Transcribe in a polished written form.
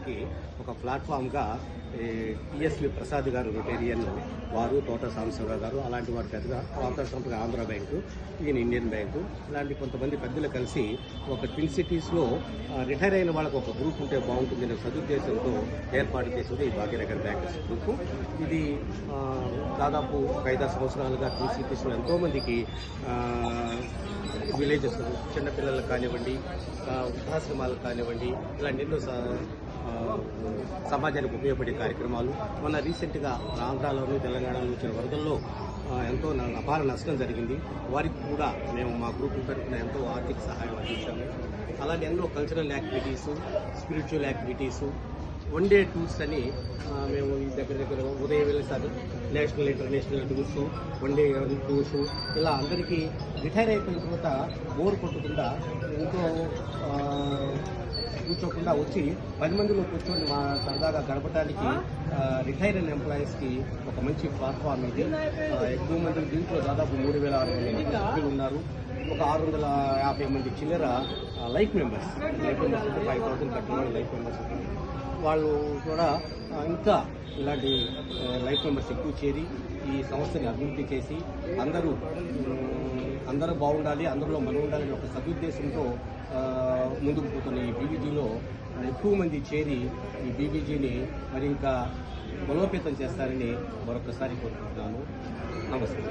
చేయడానికి ఒక ప్లాట్ఫామ్గా టిఎస్వి ప్రసాద్ గారు రొటేరియన్ వారు, తోట సాంబశివరావు గారు అలాంటి వారు పెద్దగా అవకాశంగా ఆంధ్ర బ్యాంకు, ఈయన ఇండియన్ బ్యాంకు ఇలాంటి కొంతమంది పెద్దలు కలిసి ఒక ట్విన్ సిటీస్లో రిటైర్ అయిన వాళ్ళకు ఒక గ్రూప్ ఉంటే బాగుంటుందనే సదుద్దేశంతో ఏర్పాటు చేసింది ఈ భాగ్యనగర్ బ్యాంకర్స్ గ్రూపు. ఇది దాదాపు 5 సంవత్సరాలుగా ట్విన్ సిటీస్లో ఎంతోమందికి విలేజెస్ చిన్నపిల్లలకు కానివ్వండి, వృద్ధాశ్రమాలకు కానివ్వండి, ఇలాంటి ఎన్నో సమాజానికి ఉపయోగపడే కార్యక్రమాలు. మొన్న రీసెంట్గా ఆంధ్రాలోని తెలంగాణలో వచ్చిన వరదల్లో ఎంతో అపార నష్టం జరిగింది. వారికి కూడా మేము మా గ్రూప్ తరఫున ఎంతో ఆర్థిక సహాయం అందించాము. అలాగే ఎన్నో cultural activities, spiritual activities, 1 day tours అని మేము ఈ దగ్గర ఉదయం వెళ్ళేసారి national international tours, 1 day tours ఇలా అందరికీ రిటైర్ అయిపోయిన తర్వాత బోర్ కొట్టకుండా ఎంతో కూర్చోకుండా వచ్చి 10 మందిలో కూర్చొని మా సరదాగా గడపడానికి రిటైర్ అయిన ఎంప్లాయీస్కి ఒక మంచి ప్లాట్ఫామ్ ఇది. ఎక్కువ మంది దీంట్లో దాదాపు 3,600 మంది సభ్యులు ఉన్నారు. ఒక 650 మంది చిల్లర లైఫ్ మెంబర్స్ అంటే 5,000 కట్టిన లైఫ్ మెంబర్స్ వాళ్ళు కూడా ఇంకా ఇలాంటి లైఫ్ మెంబర్స్ ఎక్కువ చేరి ఈ సంస్థని అభివృద్ధి చేసి అందరూ బాగుండాలి, అందరిలో మనం ఉండాలని ఒక సదుద్దేశంతో ముందుకు పోతున్న ఈ బీబీజీలో ఎక్కువ మంది చేరి ఈ బీబీజీని మరి ఇంకా బలోపేతం చేస్తారని మరొకసారి కోరుకుంటున్నాను. నమస్తే.